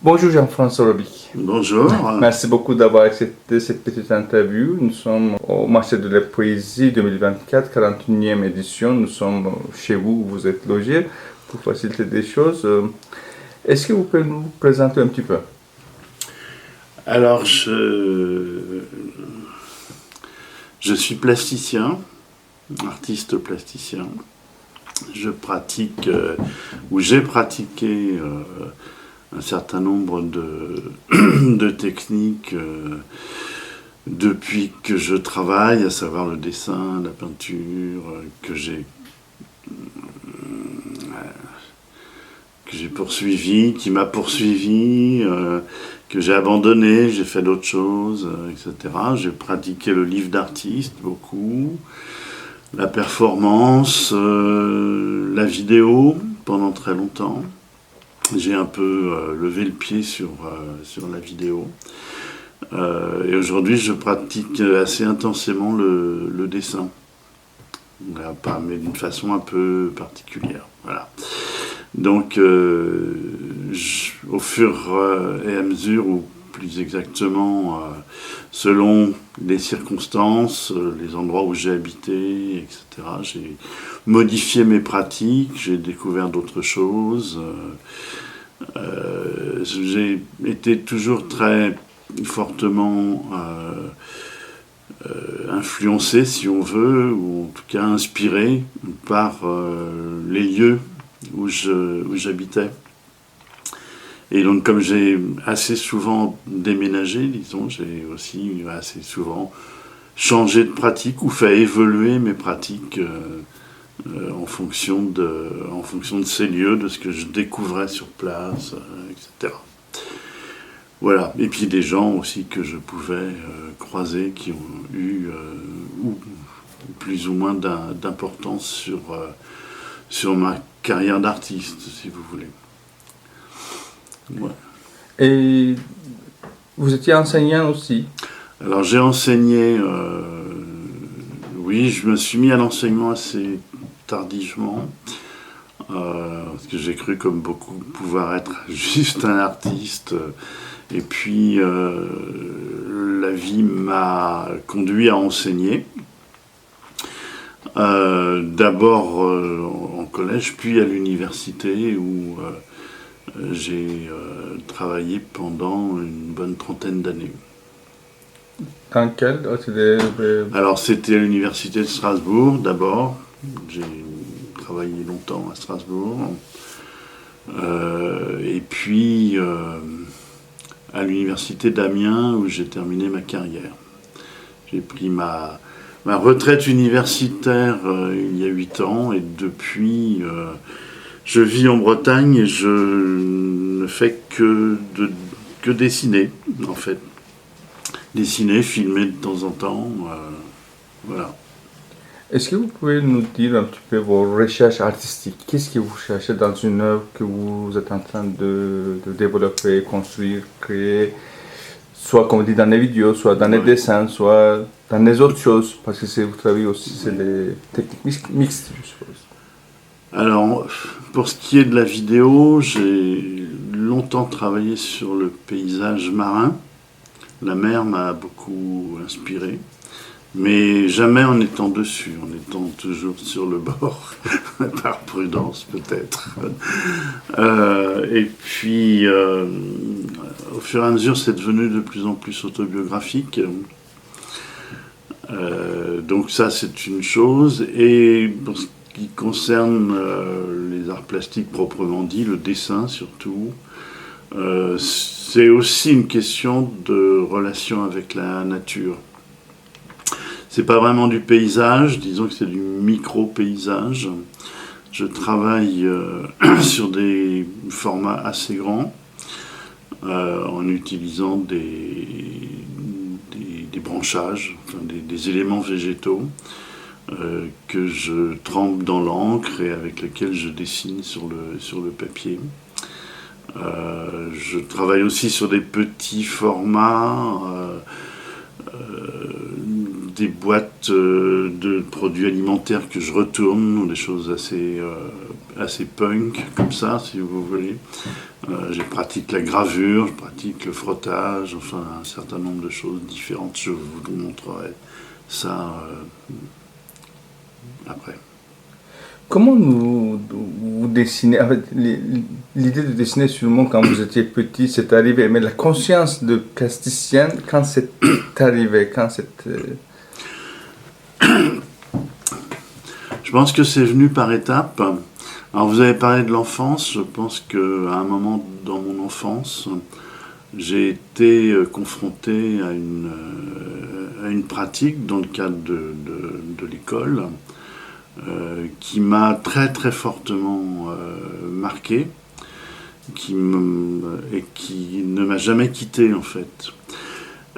Bonjour Jean-François Robic. Bonjour. Merci beaucoup d'avoir accepté cette petite interview. Nous sommes au marché de la poésie 2024, 41e édition. Nous sommes chez vous, où vous êtes logé, pour faciliter des choses. Est-ce que vous pouvez nous présenter un petit peu? Alors, je suis plasticien, artiste plasticien. Je pratique, ou j'ai pratiqué un certain nombre de techniques depuis que je travaille, à savoir le dessin, la peinture, que j'ai poursuivi, qui m'a poursuivi, que j'ai abandonné, j'ai fait d'autres choses, etc. J'ai pratiqué le livre d'artiste beaucoup, la performance, la vidéo pendant très longtemps. J'ai un peu levé le pied sur la vidéo. Et aujourd'hui, je pratique assez intensément le dessin. Mais d'une façon un peu particulière. Voilà. Donc, au fur et à mesure, ou plus exactement, selon les circonstances, les endroits où j'ai habité, etc., j'ai modifié mes pratiques, j'ai découvert d'autres choses. J'ai été toujours très fortement influencé, si on veut, ou en tout cas inspiré par les lieux où j'habitais. Et donc, comme j'ai assez souvent déménagé, disons, j'ai aussi assez souvent changé de pratique ou fait évoluer mes pratiques en fonction de ces lieux, de ce que je découvrais sur place, etc. Voilà. Et puis des gens aussi que je pouvais croiser qui ont eu ou plus ou moins d'importance sur ma carrière d'artiste, si vous voulez. Ouais. Et vous étiez enseignant aussi. Alors j'ai enseigné, oui, je me suis mis à l'enseignement assez tardivement, parce que j'ai cru comme beaucoup pouvoir être juste un artiste. Et puis la vie m'a conduit à enseigner. D'abord en collège, puis à l'université où j'ai travaillé pendant une bonne trentaine d'années. Dans quel? Alors c'était à l'université de Strasbourg d'abord. J'ai travaillé longtemps à Strasbourg. Et puis à l'université d'Amiens où j'ai terminé ma carrière. J'ai pris ma retraite universitaire il y a 8 ans et depuis je vis en Bretagne et je ne fais que dessiner en fait. Dessiner, filmer de temps en temps, voilà. Est-ce que vous pouvez nous dire un petit peu vos recherches artistiques? Qu'est-ce que vous cherchez dans une œuvre que vous êtes en train de développer, construire, créer? Soit comme on dit dans les vidéos, soit dans les dessins, soit dans les autres choses, parce que vous travaillez aussi, c'est des techniques mixtes, je suppose. Alors, pour ce qui est de la vidéo, j'ai longtemps travaillé sur le paysage marin. La mer m'a beaucoup inspiré, mais jamais en étant dessus, en étant toujours sur le bord, par prudence peut-être. Et puis, au fur et à mesure, c'est devenu de plus en plus autobiographique. Donc ça, c'est une chose. Et pour ce qui concerne les arts plastiques proprement dit, le dessin surtout, c'est aussi une question de relation avec la nature. C'est pas vraiment du paysage, disons que c'est du micro-paysage. Je travaille sur des formats assez grands, en utilisant des branchages, enfin des éléments végétaux que je trempe dans l'encre et avec lesquels je dessine sur le papier. Je travaille aussi sur des petits formats, des boîtes de produits alimentaires que je retourne, des choses assez punk comme ça, si vous voulez. Je pratique la gravure, je pratique le frottage, enfin un certain nombre de choses différentes. Je vous montrerai ça après. Comment vous dessinez? En fait, l'idée de dessiner sûrement quand vous étiez petit, c'est arrivé, mais la conscience de plasticien, quand c'est arrivé, quand c'est... Je pense que c'est venu par étapes. Alors vous avez parlé de l'enfance, je pense qu'à un moment dans mon enfance, j'ai été confronté à une pratique dans le cadre de l'école qui m'a très très fortement marqué et qui ne m'a jamais quitté en fait.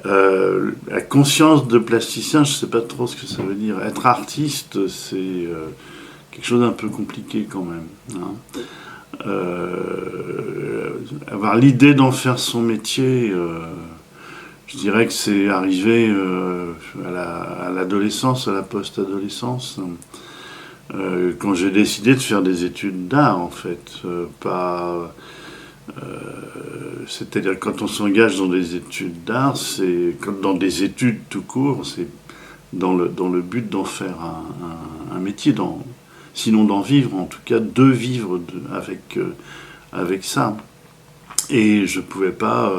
La conscience de plasticien, je ne sais pas trop ce que ça veut dire. Être artiste, c'est quelque chose d'un peu compliqué quand même. Hein. Avoir l'idée d'en faire son métier, je dirais que c'est arrivé à l'adolescence, à la post-adolescence, quand j'ai décidé de faire des études d'art en fait, c'est-à-dire quand on s'engage dans des études d'art, c'est comme dans des études tout court, c'est dans le but d'en faire un métier, sinon d'en vivre, en tout cas de vivre avec ça. Et je pouvais pas,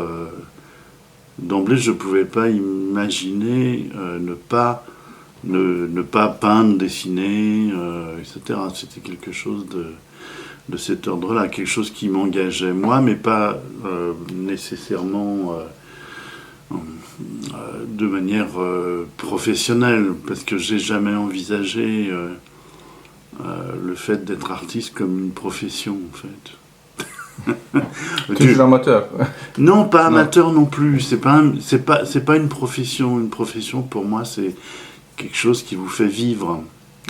d'emblée, je pouvais pas imaginer ne pas peindre, dessiner, etc. C'était quelque chose de cet ordre-là, quelque chose qui m'engageait moi, mais pas nécessairement de manière professionnelle, parce que j'ai jamais envisagé le fait d'être artiste comme une profession, en fait. Toujours amateur. Non, pas amateur non plus. C'est pas une profession. Une profession, pour moi, c'est quelque chose qui vous fait vivre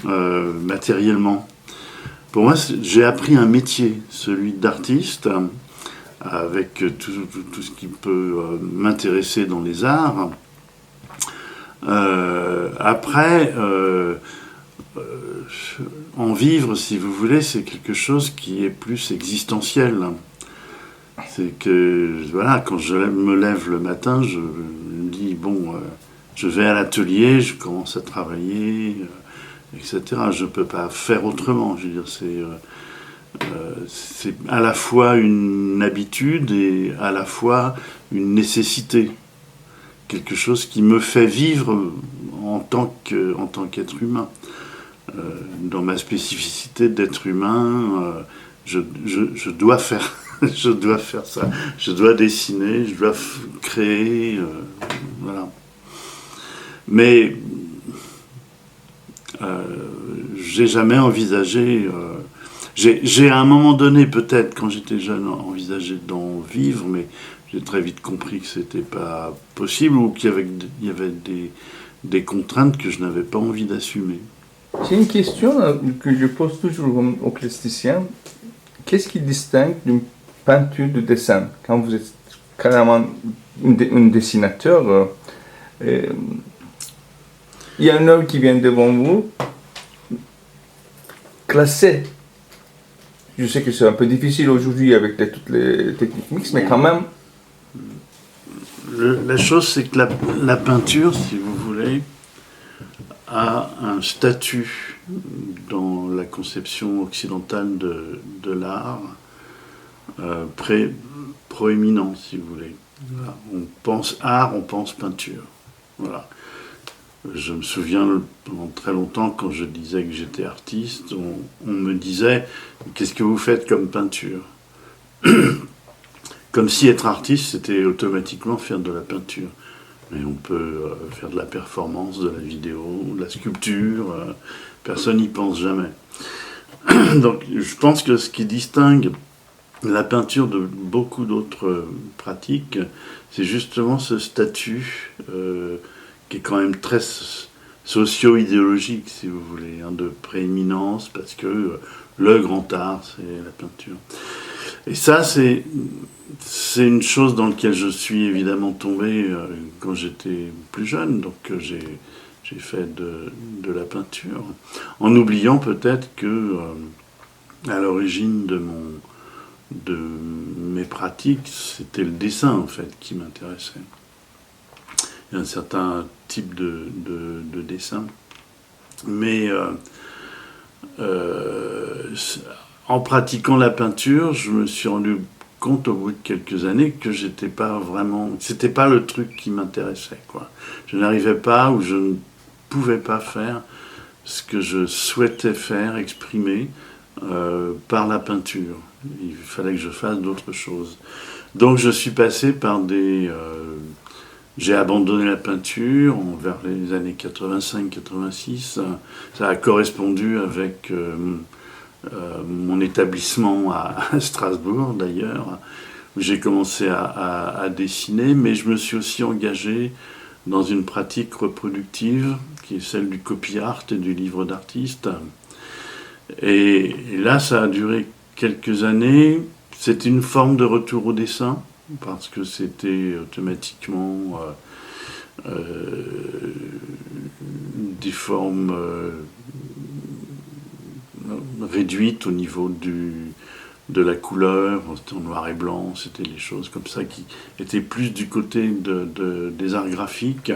matériellement. Pour moi, j'ai appris un métier, celui d'artiste, avec tout ce qui peut m'intéresser dans les arts. Après, en vivre, si vous voulez, c'est quelque chose qui est plus existentiel. C'est que, voilà, quand je me lève le matin, je me dis, bon, je vais à l'atelier, je commence à travailler, etc. Je ne peux pas faire autrement. Je veux dire, c'est à la fois une habitude et à la fois une nécessité. Quelque chose qui me fait vivre en tant qu'être humain. Dans ma spécificité d'être humain, je dois faire je dois faire ça. Je dois dessiner, je dois créer, voilà. Mais j'ai jamais envisagé. J'ai à un moment donné, peut-être quand j'étais jeune, envisagé d'en vivre, mais j'ai très vite compris que c'était pas possible ou qu'il y avait des contraintes que je n'avais pas envie d'assumer. C'est une question que je pose toujours aux plasticiens. Qu'est-ce qui distingue d'une peinture de dessin? Quand vous êtes carrément un dessinateur, il y a une œuvre qui vient devant vous, classée. Je sais que c'est un peu difficile aujourd'hui avec toutes les techniques mixtes, mais quand même... La chose, c'est que la peinture, si vous voulez, a un statut dans la conception occidentale de l'art proéminent, si vous voulez. Voilà. On pense art, on pense peinture. Voilà. Je me souviens, pendant très longtemps, quand je disais que j'étais artiste, on me disait « Qu'est-ce que vous faites comme peinture ?» Comme si être artiste, c'était automatiquement faire de la peinture. Mais on peut faire de la performance, de la vidéo, de la sculpture. Personne n'y pense jamais. Donc je pense que ce qui distingue la peinture de beaucoup d'autres pratiques, c'est justement ce statut qui est quand même très socio-idéologique, si vous voulez, hein, de prééminence, parce que le grand art, c'est la peinture. Et ça, c'est une chose dans laquelle je suis évidemment tombé quand j'étais plus jeune, donc j'ai fait de la peinture, en oubliant peut-être que à l'origine de de mes pratiques, c'était le dessin en fait qui m'intéressait. Il y a un certain type de dessin. Mais en pratiquant la peinture, je me suis rendu compte au bout de quelques années que c'était pas le truc qui m'intéressait, quoi. Je n'arrivais pas ou je ne pouvais pas faire ce que je souhaitais faire, exprimer par la peinture. Il fallait que je fasse d'autres choses. Donc je suis passé par j'ai abandonné la peinture vers les années 85-86. Ça a correspondu avec mon établissement à Strasbourg, d'ailleurs, où j'ai commencé à dessiner, mais je me suis aussi engagé dans une pratique reproductive, qui est celle du copy art et du livre d'artiste. Et là, ça a duré quelques années. C'était une forme de retour au dessin, parce que c'était automatiquement des formes réduites au niveau de la couleur, c'était en noir et blanc, c'était des choses comme ça qui étaient plus du côté des arts graphiques.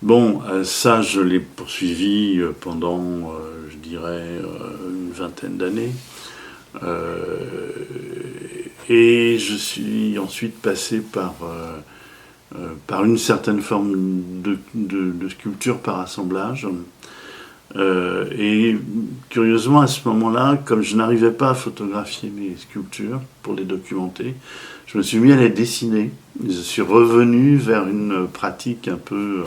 Bon, ça je l'ai poursuivi pendant, je dirais, une vingtaine d'années. Et je suis ensuite passé par une certaine forme de sculpture par assemblage. Et curieusement, à ce moment-là, comme je n'arrivais pas à photographier mes sculptures pour les documenter, je me suis mis à les dessiner. Je suis revenu vers une pratique un peu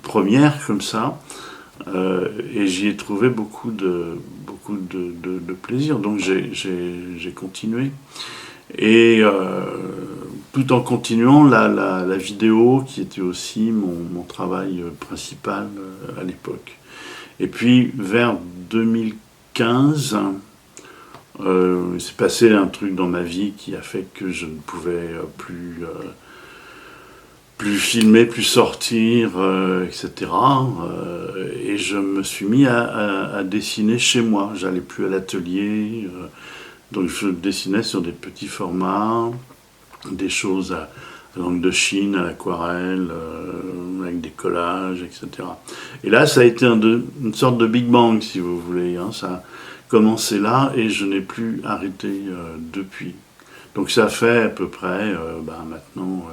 première comme ça, et j'y ai trouvé beaucoup de plaisir. Donc j'ai continué. Et tout en continuant la vidéo, qui était aussi mon travail principal à l'époque. Et puis vers 2015, il s'est passé un truc dans ma vie qui a fait que je ne pouvais plus filmer, plus sortir, etc. Et je me suis mis à dessiner chez moi. J'allais plus à l'atelier, donc je dessinais sur des petits formats, des choses à langue de Chine, à l'aquarelle, avec des collages, etc. Et là, ça a été une sorte de Big Bang, si vous voulez. Hein. Ça a commencé là et je n'ai plus arrêté depuis. Donc ça fait à peu près, maintenant,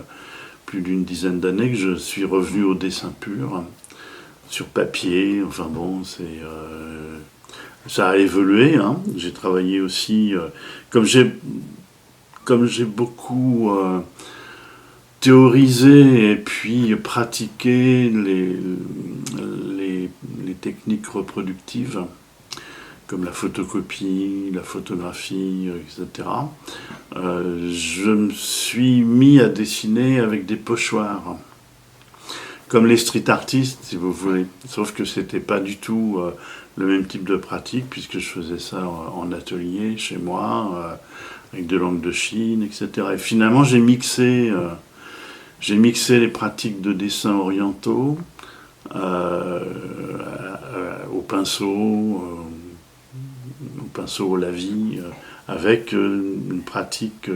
plus d'une dizaine d'années que je suis revenu au dessin pur, sur papier. Enfin bon, ça a évolué. Hein. J'ai travaillé aussi, comme j'ai beaucoup théorisé et puis pratiqué les techniques reproductives, comme la photocopie, la photographie, etc. Je me suis mis à dessiner avec des pochoirs, comme les street artistes, si vous voulez. Sauf que c'était pas du tout le même type de pratique, puisque je faisais ça en atelier, chez moi, avec de langue de Chine, etc. Et finalement, j'ai mixé les pratiques de dessin orientaux au pinceau au lavis, avec une pratique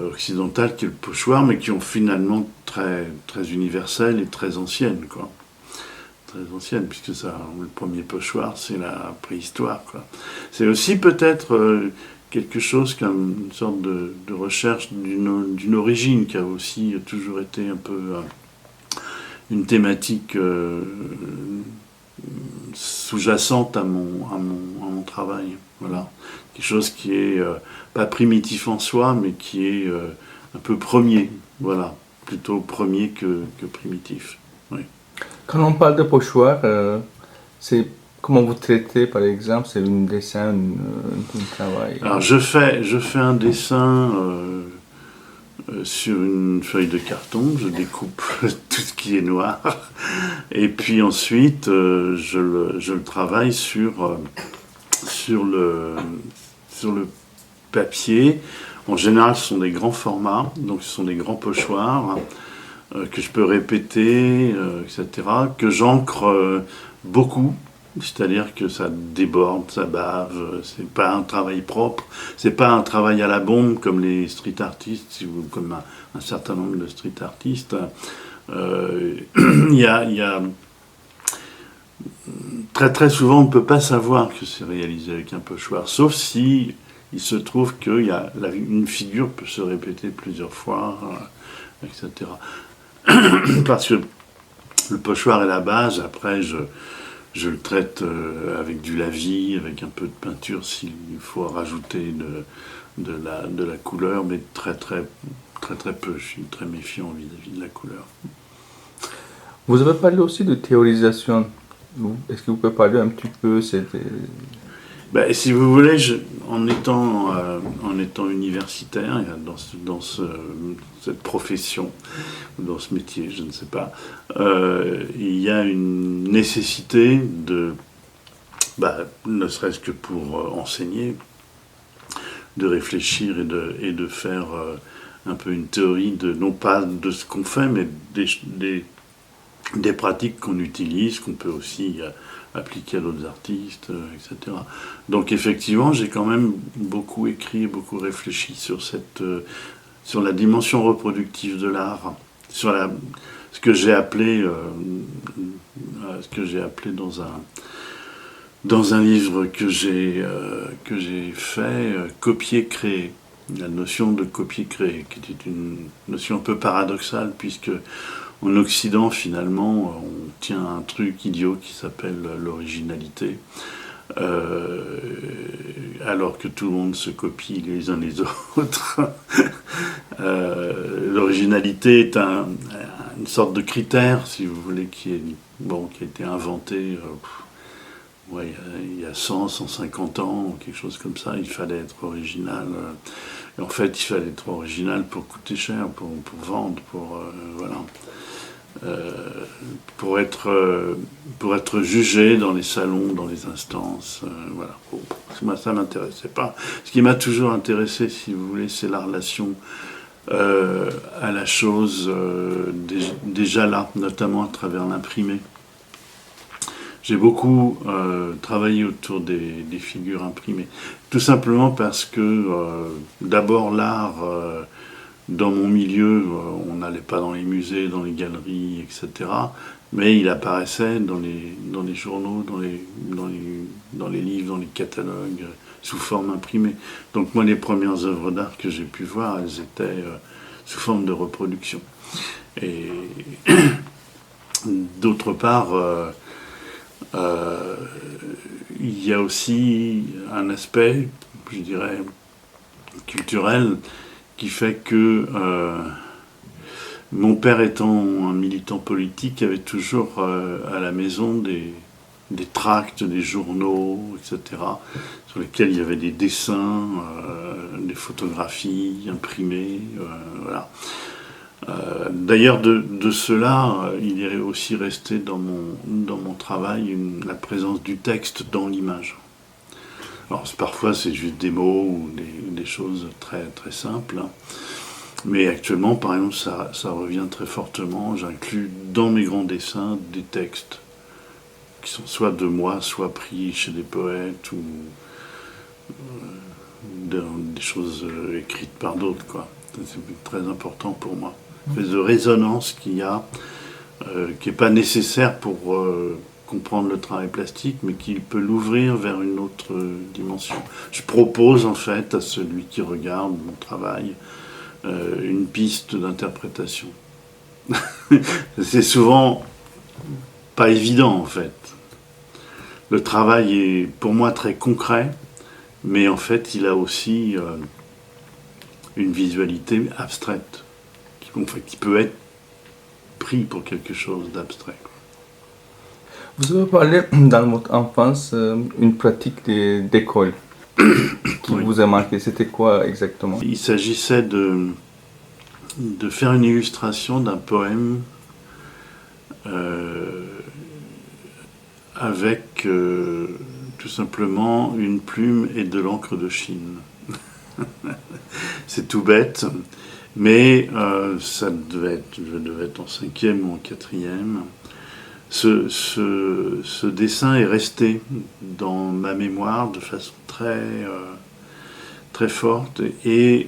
occidentale qui est le pochoir, mais qui ont finalement très, très universelle et très ancienne, quoi. Très ancienne, puisque le premier pochoir, c'est la préhistoire, quoi. C'est aussi peut-être quelque chose comme une sorte de recherche d'une origine qui a aussi toujours été un peu une thématique sous-jacente à mon travail. Voilà. Quelque chose qui est pas primitif en soi, mais qui est un peu premier. Voilà. Plutôt premier que primitif. Oui. Quand on parle de pochoir, c'est comment vous traitez, par exemple, c'est un dessin, un travail. Alors je fais un dessin sur une feuille de carton, je découpe tout ce qui est noir, et puis ensuite je le travaille sur le papier. En général, ce sont des grands formats, donc ce sont des grands pochoirs que je peux répéter, etc., que j'encre beaucoup, C'est-à-dire que ça déborde, ça bave, c'est pas un travail propre, c'est pas un travail à la bombe comme les street artistes, ou comme un certain nombre de street artistes. Il y a très très souvent, on ne peut pas savoir que c'est réalisé avec un pochoir, sauf si il se trouve que une figure peut se répéter plusieurs fois, etc. Parce que le pochoir est la base, après je le traite avec du lavis, avec un peu de peinture s'il faut rajouter de la couleur, mais très très très très peu. Je suis très méfiant vis-à-vis de la couleur. Vous avez parlé aussi de théorisation. Est-ce que vous pouvez parler un petit peu Ben, si vous voulez, en étant universitaire, cette profession, dans ce métier, je ne sais pas, il y a une nécessité ne serait-ce que pour enseigner, de réfléchir et de faire un peu une théorie non pas de ce qu'on fait, mais des pratiques qu'on utilise, qu'on peut aussi appliquer à d'autres artistes, etc. Donc effectivement, j'ai quand même beaucoup écrit, beaucoup réfléchi sur la dimension reproductive de l'art, sur ce que j'ai appelé dans un livre que j'ai fait, copier-créer. La notion de copier-créer, qui était une notion un peu paradoxale, puisque en Occident, finalement, on tient un truc idiot qui s'appelle l'originalité, alors que tout le monde se copie les uns les autres. L'originalité est une sorte de critère, si vous voulez, qui a été inventé il y a 100, 150 ans, quelque chose comme ça. Il fallait être original. Et en fait, il fallait être original pour coûter cher, pour vendre, pour être jugé dans les salons, dans les instances. Voilà. Moi, ça m'intéressait pas. Ce qui m'a toujours intéressé, si vous voulez, c'est la relation à la chose déjà là, notamment à travers l'imprimé. J'ai beaucoup travaillé autour des figures imprimées. Tout simplement parce que, d'abord, l'art, dans mon milieu, on n'allait pas dans les musées, dans les galeries, etc. Mais il apparaissait dans les journaux, dans les livres, dans les catalogues, sous forme imprimée. Donc moi, les premières œuvres d'art que j'ai pu voir, elles étaient sous forme de reproduction. Et d'autre part, il y a aussi un aspect, je dirais, culturel, qui fait que mon père étant un militant politique avait toujours à la maison des tracts, des journaux, etc., sur lesquels il y avait des dessins, des photographies imprimées, voilà. D'ailleurs, de cela, il est aussi resté dans mon travail la présence du texte dans l'image. Alors parfois c'est juste des mots ou des choses très, très simples, hein. Mais actuellement, par exemple, ça revient très fortement. J'inclus dans mes grands dessins des textes qui sont soit de moi, soit pris chez des poètes ou des choses écrites par d'autres, quoi. C'est très important pour moi. Une espèce de résonance qu'il y a, qui n'est pas nécessaire pour comprendre le travail plastique, mais qui peut l'ouvrir vers une autre dimension. Je propose en fait à celui qui regarde mon travail une piste d'interprétation. C'est souvent pas évident en fait. Le travail est pour moi très concret, mais en fait il a aussi une visualité abstraite, qui peut être pris pour quelque chose d'abstrait. Vous avez parlé dans votre enfance une pratique d'école qui Oui. vous a marqué. C'était quoi exactement? Il s'agissait de faire une illustration d'un poème avec tout simplement une plume et de l'encre de Chine. C'est tout bête, mais je devais être en 5e ou en 4e. ce dessin est resté dans ma mémoire de façon très forte. Et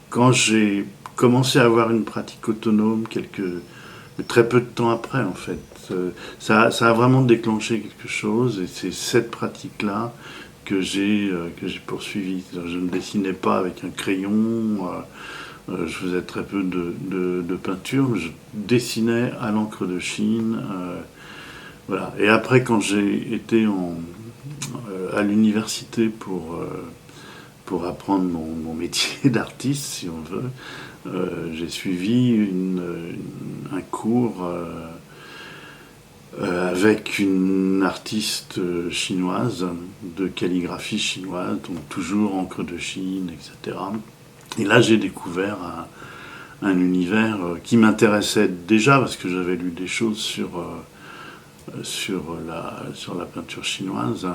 quand j'ai commencé à avoir une pratique autonome, très peu de temps après en fait, ça a vraiment déclenché quelque chose. Et c'est cette pratique-là que j'ai poursuivie. Je ne dessinais pas avec un crayon. Je faisais très peu de peinture, mais je dessinais à l'encre de Chine. Voilà. Et après, quand j'ai été à l'université pour apprendre mon métier d'artiste, si on veut, j'ai suivi un cours avec une artiste chinoise, de calligraphie chinoise, donc toujours encre de Chine, etc. Et là, j'ai découvert un univers qui m'intéressait déjà parce que j'avais lu des choses sur la peinture chinoise.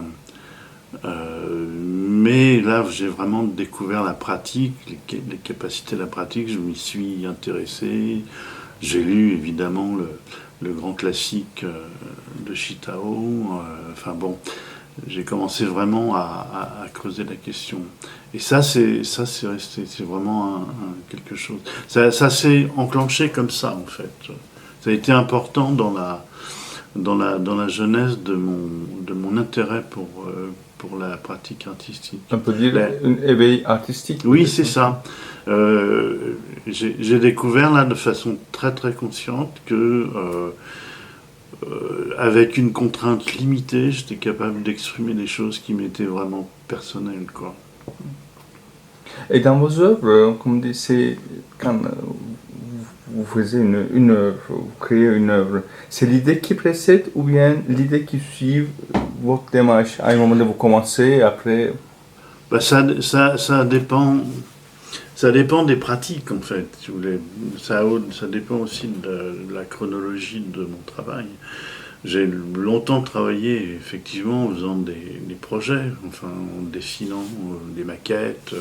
Mais là, j'ai vraiment découvert la pratique, les capacités de la pratique. Je m'y suis intéressé. J'ai lu évidemment le grand classique de Shitao. Enfin bon, j'ai commencé vraiment à creuser la question. Et ça c'est resté, c'est vraiment quelque chose. Ça s'est enclenché comme ça en fait. Ça a été important dans la genèse de mon intérêt pour la pratique artistique. On peut dire un éveil artistique. Oui, c'est ça. J'ai découvert là de façon très consciente que avec une contrainte limitée, j'étais capable d'exprimer des choses qui m'étaient vraiment personnelles, quoi. Et dans vos œuvres, comme dit, c'est quand vous faisiez une œuvre, vous créez une œuvre, c'est l'idée qui précède ou bien l'idée qui suit votre démarche à un moment où vous commencez, après? Bah ça dépend. Ça dépend des pratiques, en fait, si vous voulez. Ça dépend aussi de la chronologie de mon travail. J'ai longtemps travaillé, effectivement, en faisant des projets, enfin, en dessinant des maquettes,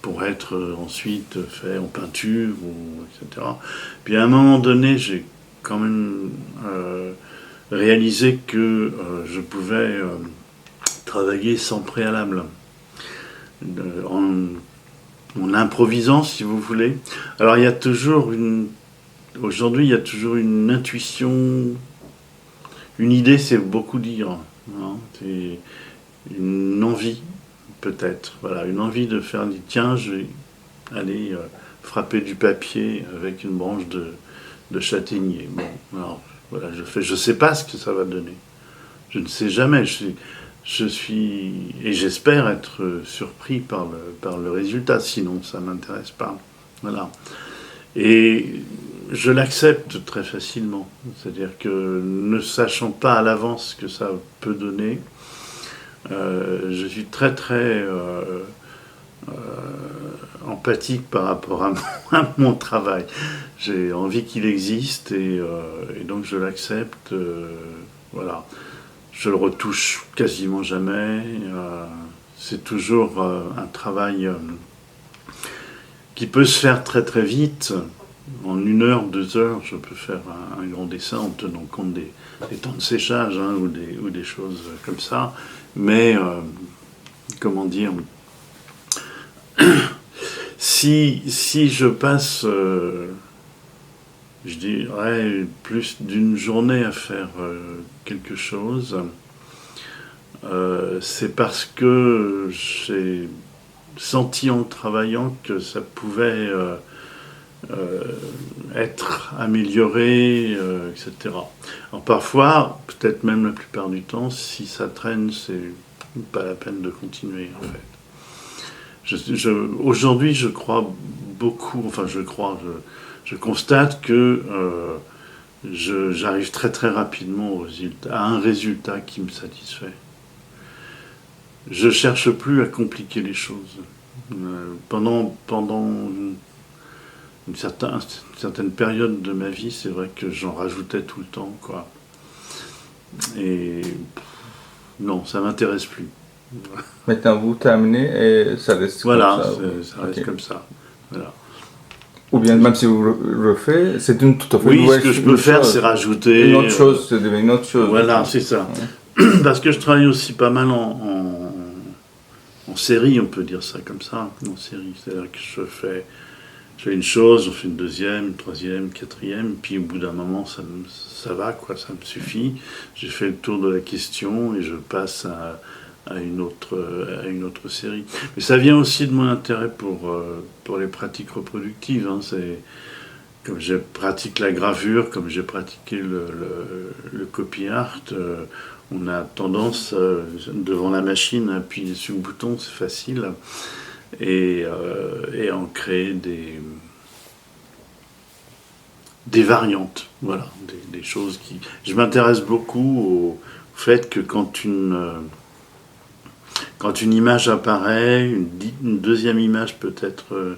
pour être ensuite fait en peinture, etc. Puis à un moment donné, j'ai quand même réalisé que je pouvais travailler sans préalable, en improvisant, si vous voulez. Alors il y a toujours aujourd'hui, il y a toujours une intuition, une idée, c'est beaucoup dire, hein. C'est une envie, peut-être. Voilà, une envie de faire, tiens, je vais aller frapper du papier avec une branche de châtaignier. Bon, alors voilà, je sais pas ce que ça va donner. Je ne sais jamais. Je suis et j'espère être surpris par le résultat. Sinon, ça m'intéresse pas. Voilà. Et je l'accepte très facilement. C'est-à-dire que ne sachant pas à l'avance ce que ça peut donner, je suis très empathique par rapport à mon travail. J'ai envie qu'il existe et donc je l'accepte. Voilà. Je le retouche quasiment jamais. C'est toujours un travail qui peut se faire très vite. En 1 heure, 2 heures, je peux faire un grand dessin en tenant compte des temps de séchage, hein, ou des choses comme ça. Mais, comment dire, si je passe, je dirais, plus d'une journée à faire quelque chose, c'est parce que j'ai senti en travaillant que ça pouvait être amélioré, etc. Alors parfois, peut-être même la plupart du temps, si ça traîne, c'est pas la peine de continuer en fait. Aujourd'hui, je crois beaucoup, enfin je constate que j'arrive très rapidement à un résultat qui me satisfait. Je cherche plus à compliquer les choses. Pendant une certaine période de ma vie, c'est vrai que j'en rajoutais tout le temps, quoi. Et non, ça m'intéresse plus. Maintenant, vous terminez et ça reste Voilà, comme ça. ça reste Ok. comme ça. Voilà. Ou bien même si vous refaites, c'est une tout à fait Oui, nouvelle ce que je peux faire, c'est rajouter... une autre chose, c'est devenu une autre chose. Voilà, c'est ça. Parce que je travaille aussi pas mal en série, on peut dire ça comme ça, en série. C'est-à-dire que je fais une chose, j'en fais une deuxième, une troisième, quatrième, puis au bout d'un moment, ça va, quoi, ça me suffit. J'ai fait le tour de la question et je passe à une autre série. Mais ça vient aussi de mon intérêt pour les pratiques reproductives. Hein. Comme je pratique la gravure, comme j'ai pratiqué le copy art, on a tendance, devant la machine, à appuyer sur le bouton, c'est facile, et en créer des variantes, voilà, des choses qui... Je m'intéresse beaucoup au fait que quand une image apparaît, une deuxième image peut être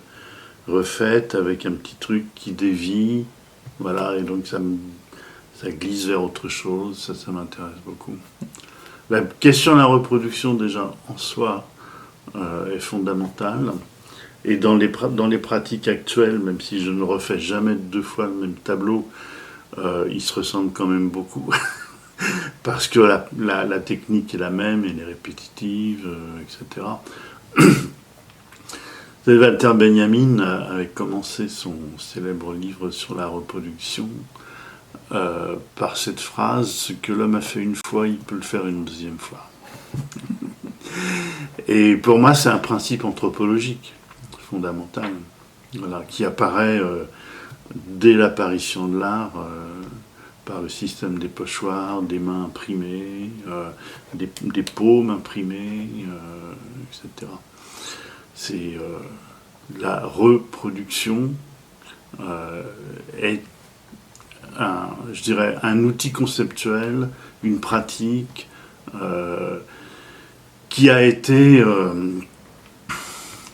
refaite avec un petit truc qui dévie, voilà, et donc ça glisse vers autre chose, ça m'intéresse beaucoup. La question de la reproduction, déjà, en soi, est fondamentale. Et dans les pratiques actuelles, même si je ne refais jamais deux fois le même tableau, ils se ressemblent quand même beaucoup. Parce que la technique est la même, elle est répétitive, etc. Walter Benjamin avait commencé son célèbre livre sur la reproduction par cette phrase: ce que l'homme a fait une fois, il peut le faire une deuxième fois. Et pour moi, c'est un principe anthropologique fondamental, voilà, qui apparaît dès l'apparition de l'art par le système des pochoirs, des mains imprimées, des paumes imprimées, etc. C'est la reproduction est je dirais, un outil conceptuel, une pratique qui a été,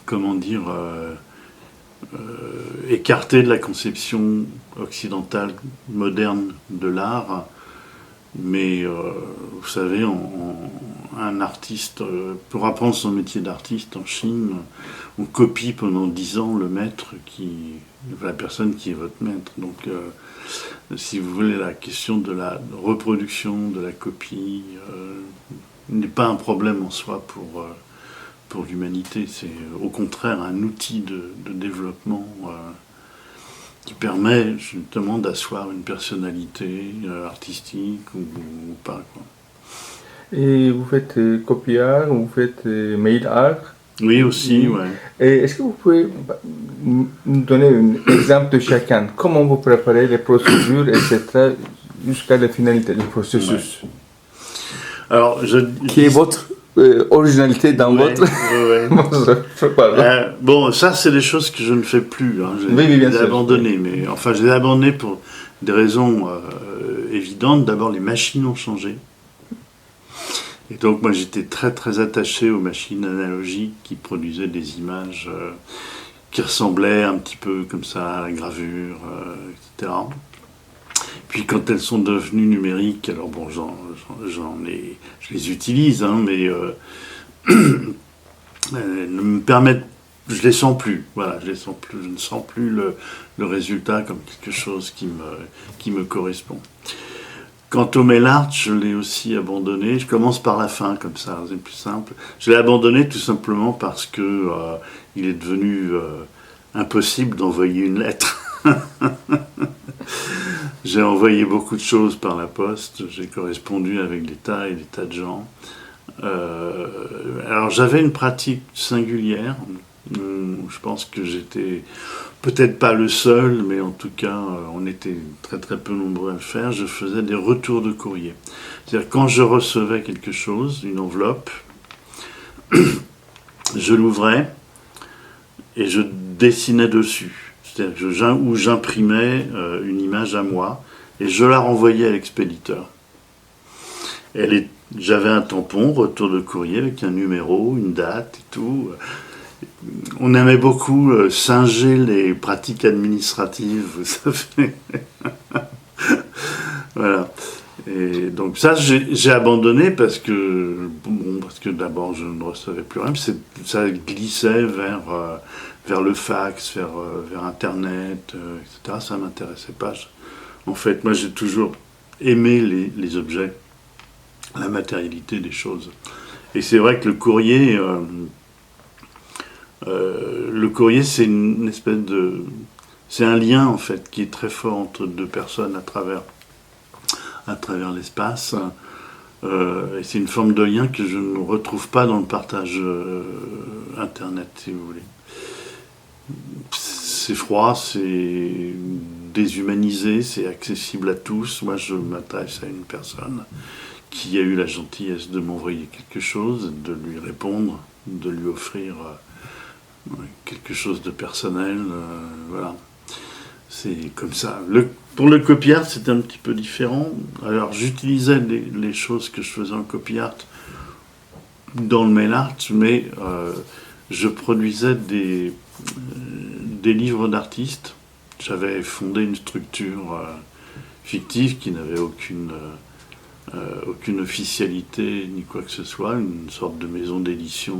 comment dire, écartée de la conception occidentale moderne de l'art. Mais vous savez, un artiste, pour apprendre son métier d'artiste en Chine, on copie pendant 10 ans le maître la personne qui est votre maître. Donc, si vous voulez, la question de la reproduction, de la copie, n'est pas un problème en soi pour l'humanité. C'est au contraire un outil de développement qui permet justement d'asseoir une personnalité artistique ou pas, quoi. Et vous faites copy art, vous faites mail art. Oui, aussi, ouais. Et est-ce que vous pouvez nous donner un exemple de chacun? Comment vous préparez les procédures, etc., jusqu'à la finalité du processus? Ouais. Alors, qui est votre originalité dans votre... Bon, ça, c'est des choses que je ne fais plus. Hein. J'ai abandonné, mais enfin, je les ai abandonnées pour des raisons évidentes. D'abord, les machines ont changé. Et donc, moi, j'étais très, très attaché aux machines analogiques qui produisaient des images qui ressemblaient un petit peu comme ça à la gravure, etc. Puis quand elles sont devenues numériques, alors bon, je les utilise, hein, mais elles ne me permettent, je les sens plus. Voilà, je ne sens plus le résultat comme quelque chose qui me correspond. Quant au mail art, je l'ai aussi abandonné. Je commence par la fin, comme ça, c'est plus simple. Je l'ai abandonné tout simplement parce que il est devenu impossible d'envoyer une lettre. J'ai envoyé beaucoup de choses par la poste, j'ai correspondu avec des tas et des tas de gens. Alors j'avais une pratique singulière, je pense que j'étais peut-être pas le seul, mais en tout cas on était très très peu nombreux à le faire. Je faisais des retours de courrier. C'est-à-dire quand je recevais quelque chose, une enveloppe, je l'ouvrais et je dessinais dessus. C'est-à-dire où j'imprimais une image à moi et je la renvoyais à l'expéditeur. J'avais un tampon, retour de courrier, avec un numéro, une date et tout. On aimait beaucoup singer les pratiques administratives, vous savez. Voilà. Et donc ça, j'ai abandonné parce que d'abord, je ne recevais plus rien. Ça glissait vers le fax, vers Internet, etc. Ça m'intéressait pas. En fait, moi, j'ai toujours aimé les objets, la matérialité des choses. Et c'est vrai que le courrier, c'est une espèce de... C'est un lien, en fait, qui est très fort entre deux personnes à travers l'espace. Et c'est une forme de lien que je ne retrouve pas dans le partage Internet, si vous voulez. C'est froid, c'est déshumanisé, c'est accessible à tous. Moi, je m'adresse à une personne qui a eu la gentillesse de m'envoyer quelque chose, de lui répondre, de lui offrir quelque chose de personnel. Voilà. C'est comme ça. Pour le copy art, c'était un petit peu différent. Alors, j'utilisais les choses que je faisais en copy art dans le mail art, mais je produisais des livres d'artistes. J'avais fondé une structure fictive qui n'avait aucune officialité ni quoi que ce soit, une sorte de maison d'édition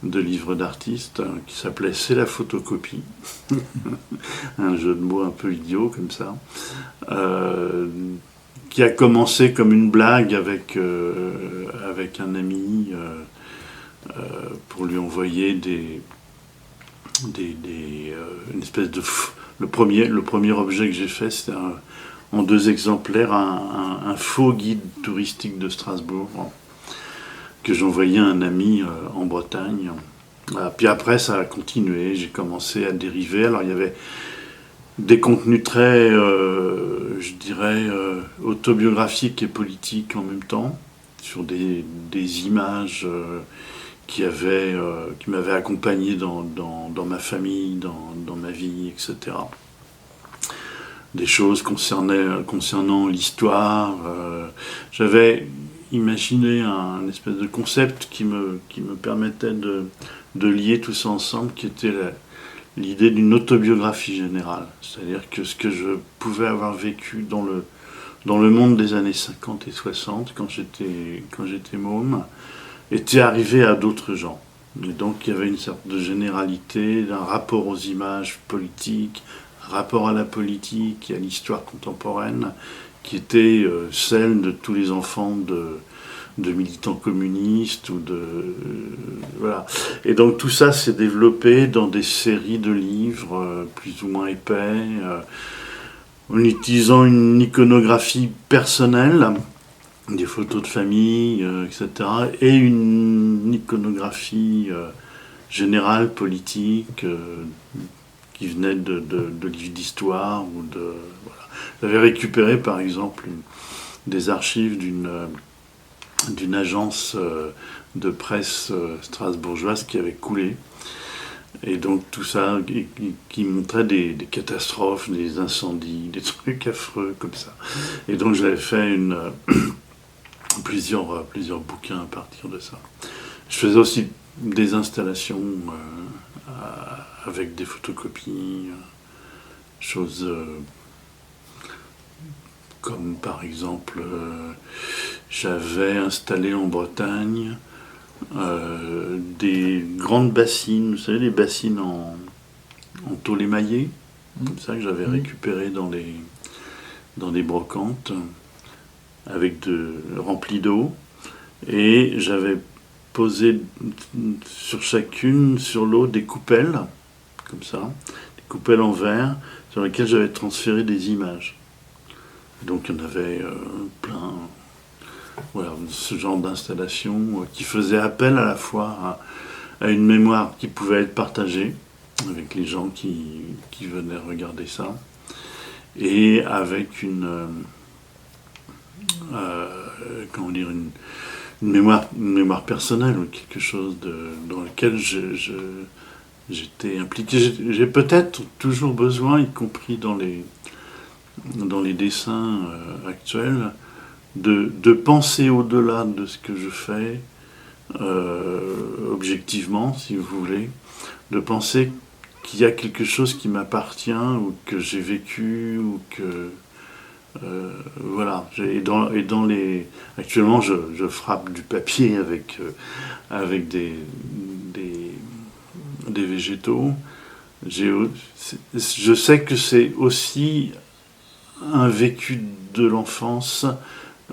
de livres d'artistes qui s'appelait C'est la photocopie. Un jeu de mots un peu idiot comme ça. Qui a commencé comme une blague avec un ami pour lui envoyer une espèce de... Le premier objet que j'ai fait, c'était en 2 exemplaires, un faux guide touristique de Strasbourg que j'envoyais à un ami en Bretagne. Puis après, ça a continué, j'ai commencé à dériver. Alors il y avait des contenus très, je dirais, autobiographiques et politiques en même temps, sur des images qui m'avaient accompagné dans ma famille, dans ma vie, etc. Des choses concernant l'histoire. J'avais imaginé un espèce de concept qui me permettait de lier tout ça ensemble, qui était l'idée d'une autobiographie générale. C'est-à-dire que ce que je pouvais avoir vécu dans le monde des années 50 et 60, quand j'étais môme, était arrivé à d'autres gens. Et donc il y avait une sorte de généralité, d'un rapport aux images politiques, rapport à la politique et à l'histoire contemporaine, qui était celle de tous les enfants de militants communistes voilà. Et donc tout ça s'est développé dans des séries de livres plus ou moins épais, en utilisant une iconographie personnelle, des photos de famille, etc., et une iconographie générale, politique, qui venait de livres d'histoire ou voilà. J'avais récupéré par exemple des archives d'une agence de presse strasbourgeoise qui avait coulé. Et donc tout ça qui montrait des catastrophes, des incendies, des trucs affreux comme ça. Et donc j'avais fait plusieurs bouquins à partir de ça. Je faisais aussi des installations avec des photocopies, choses comme par exemple j'avais installé en Bretagne des grandes bassines, vous savez, les bassines en tôle émaillée, comme ça, que j'avais récupéré dans des brocantes, remplies d'eau, et j'avais posé sur chacune, sur l'eau, des coupelles, comme ça, des coupelles en verre, sur lesquelles j'avais transféré des images. Donc il y en avait plein. Voilà, ce genre d'installation qui faisait appel à la fois à une mémoire qui pouvait être partagée avec les gens qui venaient regarder ça, et avec une mémoire personnelle, ou quelque chose dans lequel j'étais impliqué. J'ai peut-être toujours besoin, y compris dans les dessins actuels, de penser au-delà de ce que je fais, objectivement, si vous voulez, de penser qu'il y a quelque chose qui m'appartient, ou que j'ai vécu, ou que... voilà. Actuellement, je frappe du papier avec des des végétaux. Je sais que c'est aussi un vécu de l'enfance,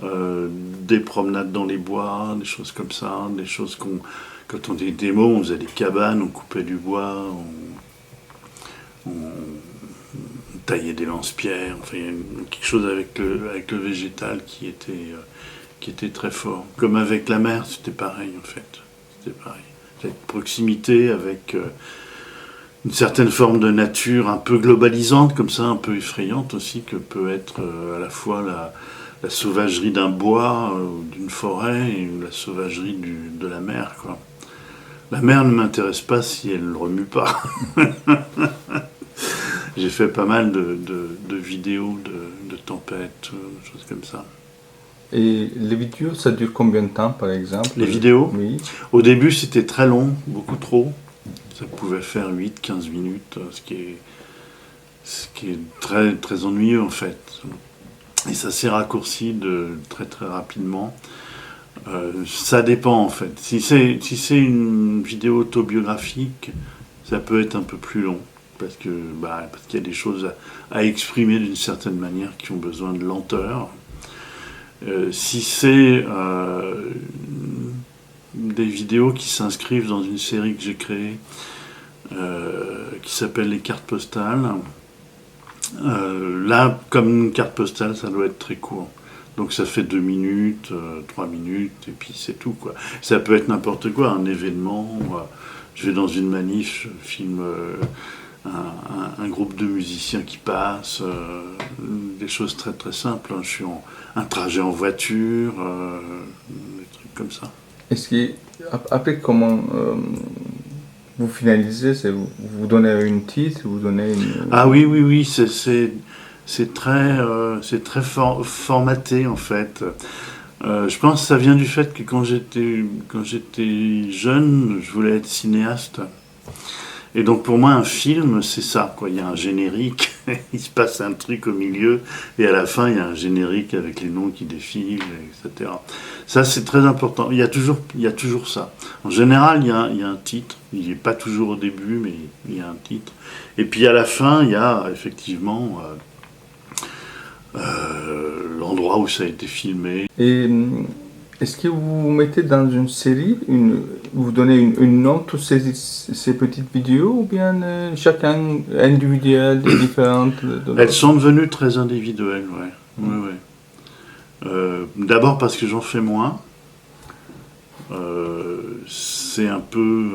des promenades dans les bois, des choses comme ça, des choses quand on était môme, on faisait des cabanes, on coupait du bois, on taillait des lance-pierres, enfin, il y a quelque chose avec le végétal qui était très fort. Comme avec la mer, c'était pareil en fait. C'était pareil. Cette proximité avec une certaine forme de nature un peu globalisante, comme ça, un peu effrayante aussi, que peut être à la fois la sauvagerie d'un bois, d'une forêt, et la sauvagerie de la mer, quoi. La mer ne m'intéresse pas si elle ne remue pas. J'ai fait pas mal de vidéos de tempêtes, choses comme ça. Et les vidéos, ça dure combien de temps, par exemple? Les vidéos, oui. Au début, c'était très long, beaucoup trop. Ça pouvait faire 8-15 minutes, ce qui est très, très ennuyeux en fait. Et ça s'est raccourci très très rapidement. Ça dépend en fait. Si c'est une vidéo autobiographique, ça peut être un peu plus long. Parce qu'il y a des choses à exprimer d'une certaine manière qui ont besoin de lenteur. Si c'est des vidéos qui s'inscrivent dans une série que j'ai créée, qui s'appelle les cartes postales, là, comme une carte postale, ça doit être très court. Donc ça fait 2 minutes, 3 minutes, et puis c'est tout, quoi. Ça peut être n'importe quoi, un événement. Je vais dans une manif, je filme un groupe de musiciens qui passe, des choses très très simples. Je suis un trajet en voiture, des trucs comme ça. Est-ce que, après, comment vous finalisez? Vous donnez une titre, vous donnez une... Ah oui, c'est très formaté en fait. Je pense que ça vient du fait que quand j'étais jeune, je voulais être cinéaste. Et donc pour moi un film c'est ça, quoi. Il y a un générique, il se passe un truc au milieu et à la fin il y a un générique avec les noms qui défilent, etc. Ça c'est très important. Il y a toujours ça. En général il y a un titre, il n'est pas toujours au début mais il y a un titre. Et puis à la fin il y a effectivement l'endroit où ça a été filmé. Et est-ce que vous mettez dans une série, vous donnez une note tous ces petites vidéos ou bien chacun individuel et différente Elles sont devenues très individuelles, ouais. D'abord parce que j'en fais moins. C'est un peu...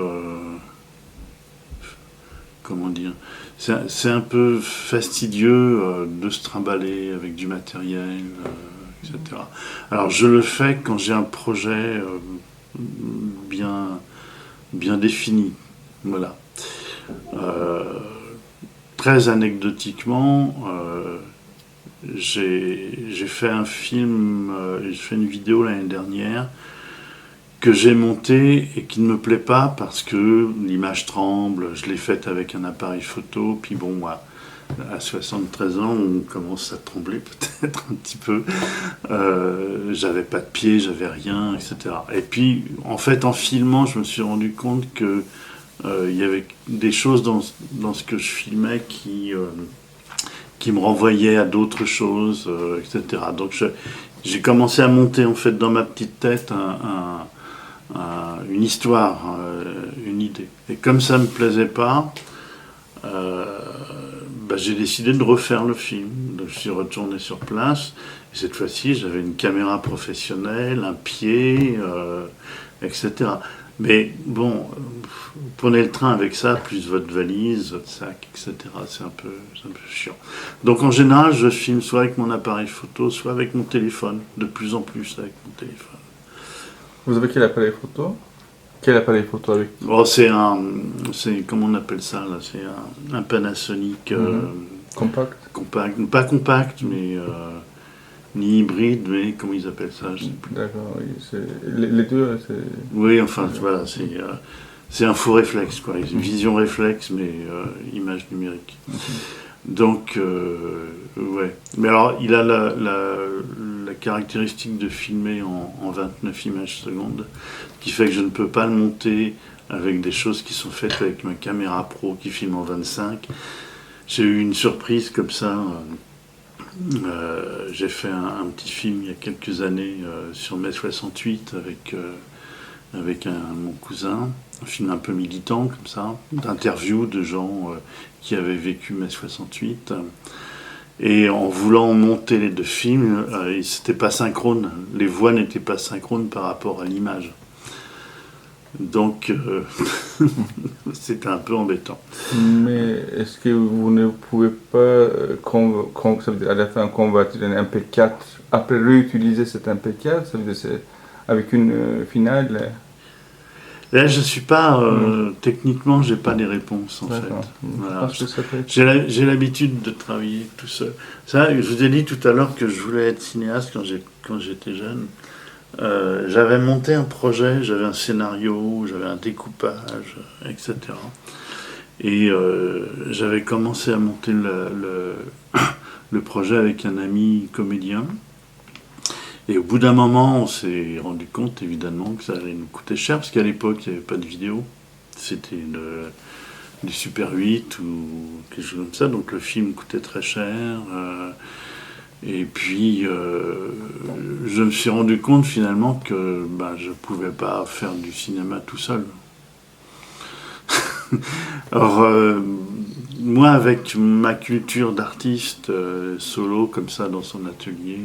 comment dire, c'est un peu fastidieux de se trimballer avec du matériel, etc. Alors je le fais quand j'ai un projet bien défini. Voilà. Très anecdotiquement, j'ai fait un film, j'ai fait une vidéo l'année dernière que j'ai monté et qui ne me plaît pas parce que l'image tremble, je l'ai faite avec un appareil photo, puis bon, moi, à 73 ans, on commence à trembler peut-être un petit peu. J'avais pas de pied, j'avais rien, etc. Et puis, en fait, en filmant, je me suis rendu compte que il y avait des choses dans ce que je filmais qui me renvoyaient à d'autres choses, etc. Donc, j'ai commencé à monter, en fait, dans ma petite tête une histoire, une idée. Et comme ça me plaisait pas, j'ai décidé de refaire le film. Donc je suis retourné sur place. Et cette fois-ci, j'avais une caméra professionnelle, un pied, etc. Mais bon, vous prenez le train avec ça, plus votre valise, votre sac, etc. C'est un peu chiant. Donc en général, je filme soit avec mon appareil photo, soit avec mon téléphone. De plus en plus avec mon téléphone. Vous avez quel appareil photo? Quel appareil photo avec? Oh, comment on appelle ça là? C'est un Panasonic Compact? Compact, pas compact, mais ni hybride, mais comment ils appellent ça? Je sais plus. D'accord, oui, les deux, c'est... Oui, enfin voilà, c'est un faux réflexe, quoi. Vision réflexe, mais image numérique. Donc, ouais. Mais alors, il a la caractéristique de filmer en 29 images secondes, qui fait que je ne peux pas le monter avec des choses qui sont faites avec ma caméra pro qui filme en 25. J'ai eu une surprise comme ça. J'ai fait un petit film il y a quelques années sur mai 68 avec mon cousin, un film un peu militant comme ça, d'interviews de gens qui avaient vécu mai 68. Et en voulant monter les deux films, c'était pas synchrone, les voix n'étaient pas synchrones par rapport à l'image. Donc c'était un peu embêtant. Mais est-ce que vous ne pouvez pas, ça veut dire à la fin, convertir un MP4, après réutiliser cet MP4, ça veut dire avec une finale? Là, je suis pas techniquement, j'ai pas les réponses en fait. Voilà. Parce que ça peut être... J'ai l'habitude de travailler tout seul. Ça, je vous ai dit tout à l'heure que je voulais être cinéaste quand j'étais jeune. J'avais monté un projet, j'avais un scénario, j'avais un découpage, etc. Et j'avais commencé à monter le projet avec un ami comédien. Et au bout d'un moment, on s'est rendu compte évidemment que ça allait nous coûter cher, parce qu'à l'époque, il n'y avait pas de vidéo. C'était du Super 8 ou quelque chose comme ça, donc le film coûtait très cher. Et puis, je me suis rendu compte finalement que je ne pouvais pas faire du cinéma tout seul. Alors, moi, avec ma culture d'artiste solo, comme ça, dans son atelier,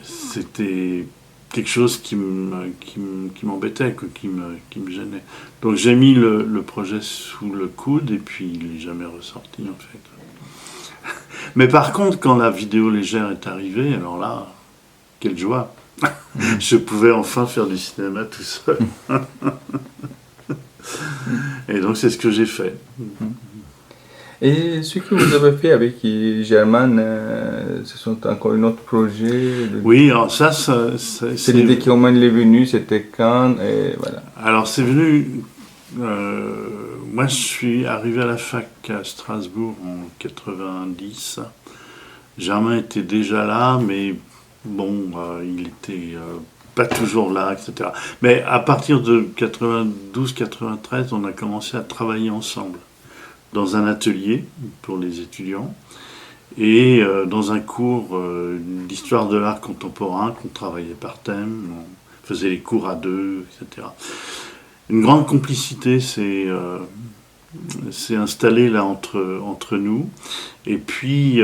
c'était quelque chose qui m'embêtait, qui me gênait. Donc j'ai mis le projet sous le coude et puis il n'est jamais ressorti en fait. Mais par contre, quand la vidéo légère est arrivée, alors là, quelle joie! Je pouvais enfin faire du cinéma tout seul. Et donc c'est ce que j'ai fait. Et ce que vous avez fait avec Germain, ce sont encore un autre projet? Oui, alors ça c'est l'idée qui au moins est venue, c'était quand, et voilà. Alors c'est venu... moi je suis arrivé à la fac à Strasbourg en 90. Germain était déjà là, mais bon, il était pas toujours là, etc. Mais à partir de 92-93, on a commencé à travailler ensemble dans un atelier pour les étudiants et dans un cours d'histoire de l'art contemporain qu'on travaillait par thème, on faisait les cours à deux, etc. Une grande complicité s'est installée là entre nous. Et puis,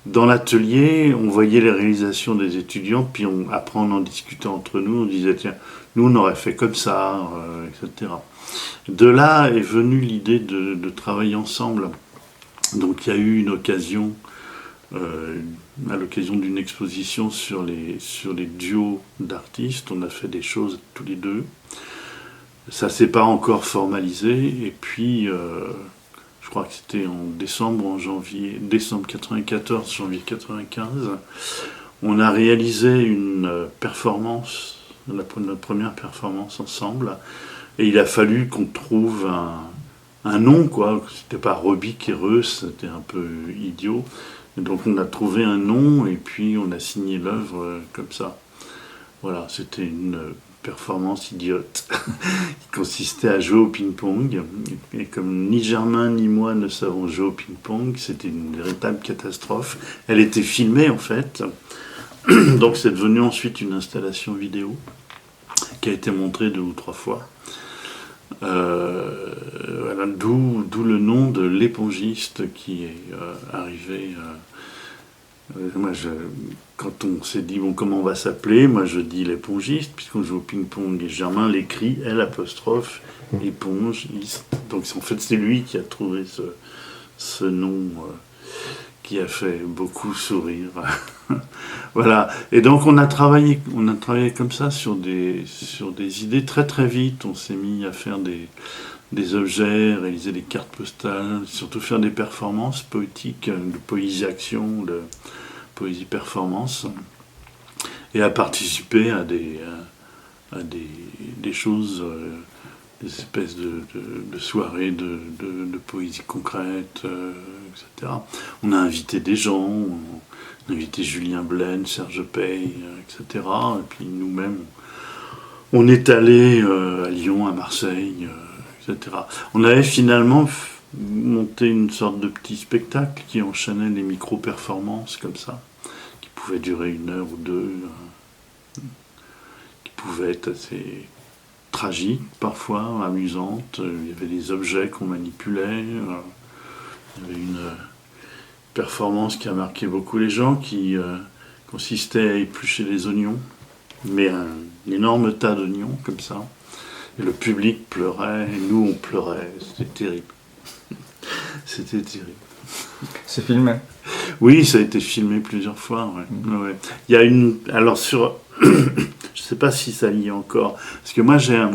dans l'atelier, on voyait les réalisations des étudiants, puis après, en discutant entre nous, on disait, tiens, nous, on aurait fait comme ça, etc. De là est venue l'idée de travailler ensemble. Donc, il y a eu une occasion, à l'occasion d'une exposition sur les duos d'artistes, on a fait des choses tous les deux. Ça ne s'est pas encore formalisé, et puis je crois que c'était en décembre 94, janvier 95, on a réalisé une performance, notre première performance ensemble, et il a fallu qu'on trouve un nom, quoi. C'était pas Robic et Reus, c'était un peu idiot. Et donc on a trouvé un nom, et puis on a signé l'œuvre comme ça. Voilà, c'était une performance idiote qui consistait à jouer au ping-pong. Et comme ni Germain ni moi ne savons jouer au ping-pong, c'était une véritable catastrophe. Elle était filmée en fait. Donc c'est devenu ensuite une installation vidéo qui a été montrée 2 ou 3 fois. Voilà, d'où le nom de l'épongiste qui est arrivé. Moi, quand on s'est dit bon, comment on va s'appeler, moi je dis l'épongiste, puisqu'on joue au ping-pong, et Germain l'écrit L', épongiste. Donc en fait, c'est lui qui a trouvé ce nom qui a fait beaucoup sourire. Voilà. Et donc on a travaillé comme ça sur des idées très très vite. On s'est mis à faire des objets, réaliser des cartes postales, surtout faire des performances poétiques, de poésie-action, de poésie-performance, et à participer à des choses, des espèces de soirées de poésie concrète, etc. On a invité des gens, on a invité Julien Blaine, Serge Pey, etc. Et puis nous-mêmes, On est allé à Lyon, à Marseille, etc. On avait finalement monté une sorte de petit spectacle qui enchaînait les micro-performances comme ça, qui pouvaient durer 1 heure ou 2, qui pouvaient être assez tragiques parfois, amusantes. Il y avait des objets qu'on manipulait. Il y avait une performance qui a marqué beaucoup les gens, qui consistait à éplucher des oignons, mais un énorme tas d'oignons comme ça. Et le public pleurait, et nous on pleurait. C'était terrible. C'était terrible. C'est filmé. Oui, ça a été filmé plusieurs fois. Ouais. Ouais. Il y a une. Alors sur. Je sais pas si ça y est encore. Parce que moi j'avais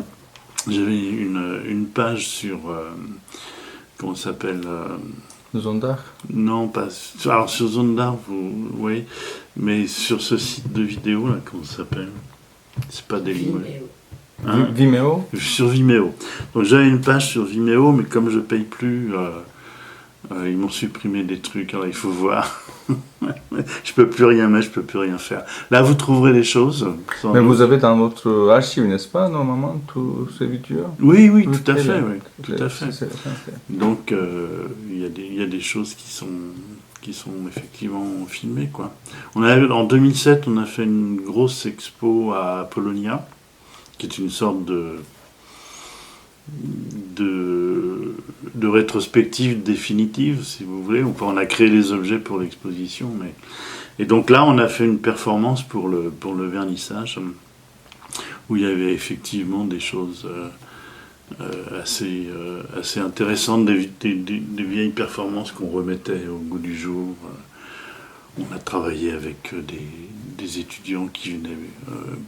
une page sur. Comment ça s'appelle Zondar. Non, pas. Alors sur Zondar, oui. Mais sur ce site de vidéo, là, comment ça s'appelle C'est pas Dailymotion. Hein Vimeo. Sur Vimeo. Donc j'avais une page sur Vimeo, mais comme je paye plus, ils m'ont supprimé des trucs. Alors il faut voir. Je peux plus rien mettre, je peux plus rien faire. Là, vous trouverez des choses. Mais vous avez dans votre archive, n'est-ce pas, normalement, tous ces vidéos? Oui, oui, tout à fait. Oui, tout à fait. Donc il y a des choses qui sont effectivement filmées, quoi. En 2007, on a fait une grosse expo à Polonia, qui est une sorte de rétrospective définitive, si vous voulez. On a créé les objets pour l'exposition. Et donc là, on a fait une performance pour le vernissage, où il y avait effectivement des choses assez intéressantes, des vieilles performances qu'on remettait au goût du jour. On a travaillé avec des étudiants qui venaient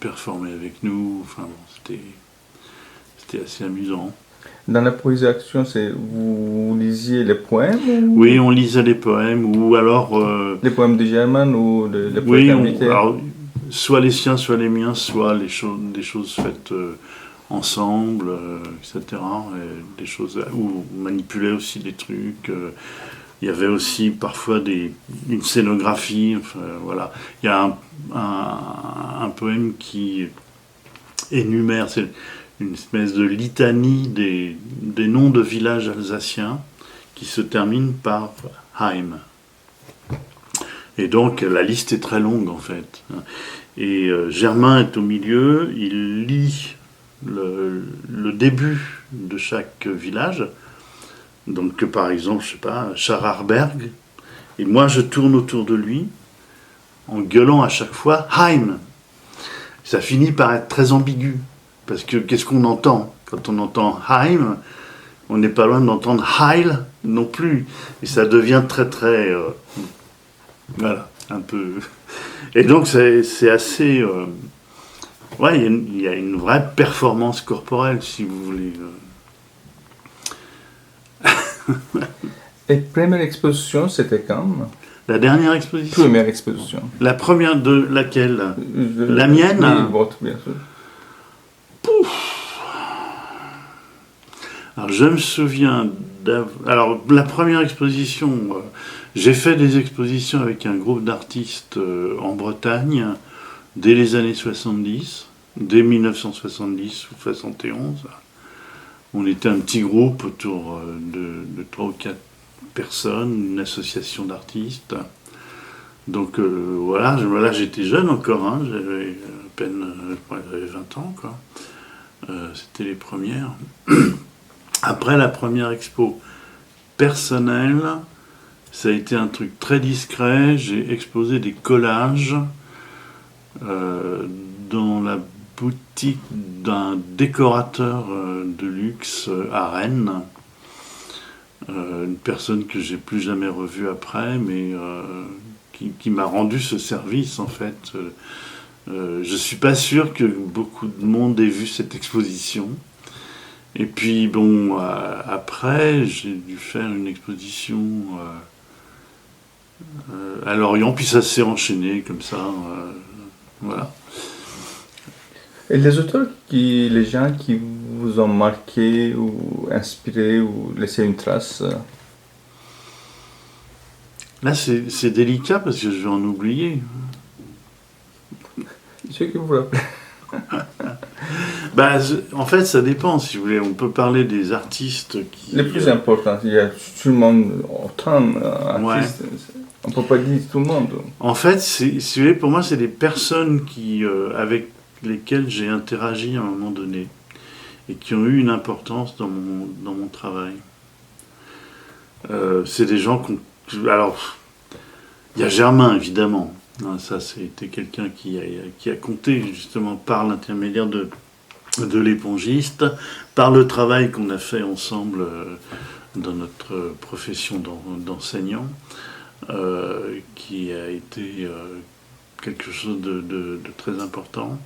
performer avec nous. Enfin, bon, c'était assez amusant. Dans la poésie action, vous lisiez les poèmes Oui, on lisait les poèmes, ou alors... les poèmes de Germain ou les poètes invités. Alors, soit les siens, soit les miens, soit des choses faites ensemble, etc. Et des choses où on manipulait aussi des trucs. Il y avait aussi parfois une scénographie. Enfin, voilà. Il y a un poème qui énumère... C'est une espèce de litanie des noms de villages alsaciens qui se terminent par Heim. Et donc la liste est très longue en fait. Et Germain est au milieu, il lit le début de chaque village. Donc par exemple, je sais pas, Schararberg. Et moi je tourne autour de lui en gueulant à chaque fois Heim. Ça finit par être très ambigu. Parce que qu'est-ce qu'on entend? Quand on entend Heim, on n'est pas loin d'entendre Heil non plus. Et ça devient très très... voilà, un peu... Et donc c'est assez... ouais, il y a une vraie performance corporelle, si vous voulez. Et première exposition, c'était quand? La dernière exposition? Première exposition. La première de laquelle? La mienne? Oui, votre, bien sûr. Alors je me souviens alors la première exposition, j'ai fait des expositions avec un groupe d'artistes en Bretagne dès les années 70, dès 1970 ou 71. On était un petit groupe autour de 3 ou 4 personnes, une association d'artistes. Donc voilà, j'étais jeune encore, hein, j'avais à peine j'avais 20 ans, quoi. C'était les premières. Après la première expo personnelle, ça a été un truc très discret. J'ai exposé des collages dans la boutique d'un décorateur de luxe à Rennes. Une personne que j'ai plus jamais revue après, mais qui m'a rendu ce service en fait. Je suis pas sûr que beaucoup de monde ait vu cette exposition. Et puis bon, après, j'ai dû faire une exposition à Lorient, puis ça s'est enchaîné comme ça, voilà. Et les auteurs, les gens qui vous ont marqué ou inspiré ou laissé une trace? Là, c'est délicat parce que je vais en oublier. Ce que vous rappelez. Bah, en fait, ça dépend, si vous voulez. On peut parler des artistes qui... Les plus importants, il y a sûrement autant Ouais. d'artistes. On ne peut pas dire tout le monde. En fait, si vous voulez, pour moi, c'est des personnes avec lesquelles j'ai interagi à un moment donné et qui ont eu une importance dans mon travail. C'est des gens qu'on... Alors, il y a Germain, évidemment. Hein, ça, c'était quelqu'un qui a compté, justement, par l'intermédiaire de l'épongiste, par le travail qu'on a fait ensemble dans notre profession d'enseignant, qui a été quelque chose de très important,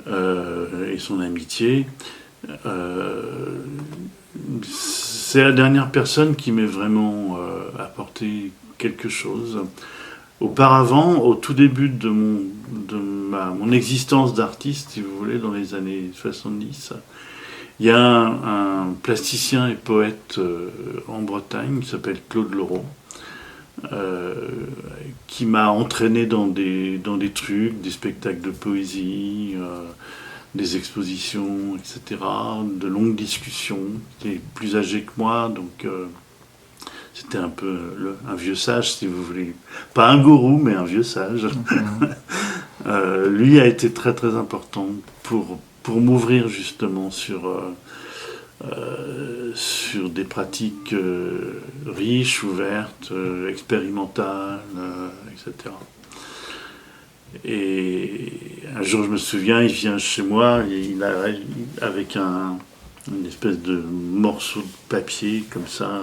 et son amitié. C'est la dernière personne qui m'ait vraiment apporté quelque chose. Auparavant, au tout début de mon existence d'artiste, si vous voulez, dans les années 70, il y a un plasticien et poète en Bretagne qui s'appelle Claude Leroux, qui m'a entraîné dans des trucs, des spectacles de poésie, des expositions, etc., de longues discussions. Il est plus âgé que moi, donc c'était un peu un vieux sage, si vous voulez. Pas un gourou, mais un vieux sage. Lui a été très très important pour m'ouvrir justement sur des pratiques riches, ouvertes, expérimentales, etc. Et un jour, je me souviens, il vient chez moi et avec une espèce de morceau de papier comme ça,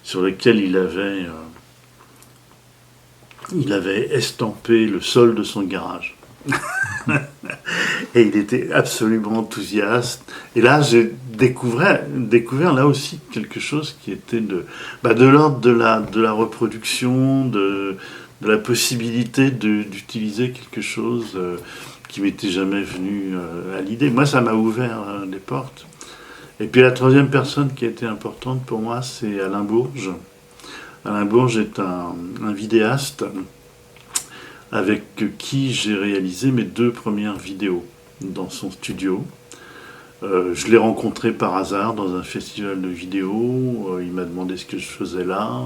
sur lequel il avait estampé le sol de son garage. Et il était absolument enthousiaste. Et là, j'ai découvert là aussi quelque chose qui était de l'ordre de la reproduction, de la possibilité d'utiliser quelque chose qui m'était jamais venu à l'idée. Moi, ça m'a ouvert des portes. Et puis la troisième personne qui a été importante pour moi, c'est Alain Bourges. Alain Bourges est un vidéaste avec qui j'ai réalisé mes 2 premières vidéos dans son studio. Je l'ai rencontré par hasard dans un festival de vidéos. Il m'a demandé ce que je faisais là.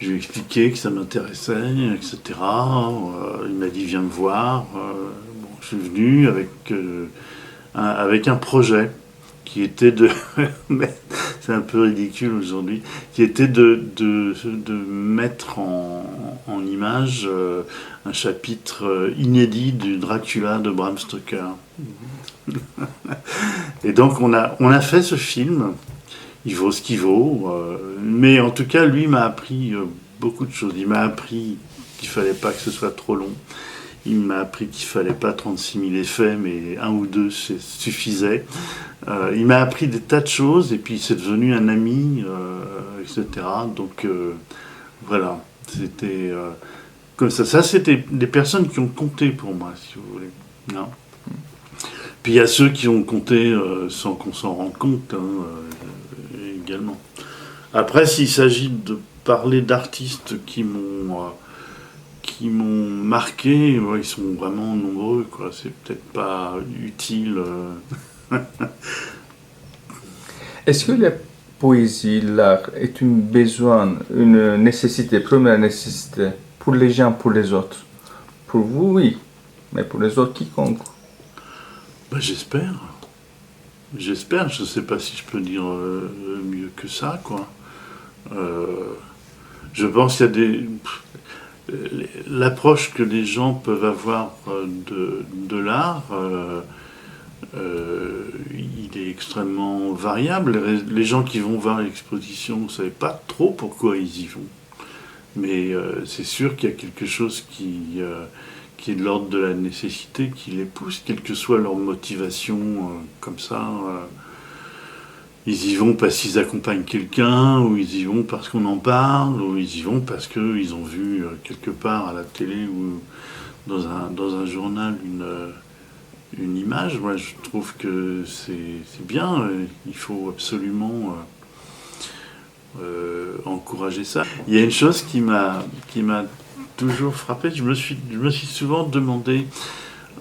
Je lui ai expliqué que ça m'intéressait, etc. Il m'a dit viens me voir. Bon, je suis venu avec un projet qui était c'est un peu ridicule aujourd'hui, qui était de mettre en image un chapitre inédit du Dracula de Bram Stoker. Et donc on a fait ce film. Il vaut ce qu'il vaut, mais en tout cas, lui m'a appris beaucoup de choses. Il m'a appris qu'il fallait pas que ce soit trop long. Il m'a appris qu'il fallait pas 36 000 effets, mais 1 ou 2 suffisait. Il m'a appris des tas de choses, et puis c'est devenu un ami, etc. Donc voilà, c'était comme ça. Ça, c'était des personnes qui ont compté pour moi, si vous voulez. Non. Puis il y a ceux qui ont compté sans qu'on s'en rende compte, également. Après, s'il s'agit de parler d'artistes qui m'ont marqué, ouais, ils sont vraiment nombreux, quoi. C'est peut-être pas utile. Est-ce que la poésie, l'art est un besoin, une nécessité, première nécessité pour les gens, pour les autres? Pour vous, oui, mais pour les autres, quiconque. J'espère. J'espère, je ne sais pas si je peux dire mieux que ça, quoi. Je pense qu'il y a l'approche que les gens peuvent avoir de l'art, il est extrêmement variable. Les gens qui vont voir l'exposition ne savent pas trop pourquoi ils y vont. Mais c'est sûr qu'il y a quelque chose qui est de l'ordre de la nécessité, qui les pousse, quelle que soit leur motivation, comme ça. Ils y vont parce qu'ils accompagnent quelqu'un, ou ils y vont parce qu'on en parle, ou ils y vont parce qu'ils ont vu quelque part à la télé ou dans un journal une image. Moi, je trouve que c'est bien. Il faut absolument encourager ça. Il y a une chose qui m'a toujours frappé. Je me suis souvent demandé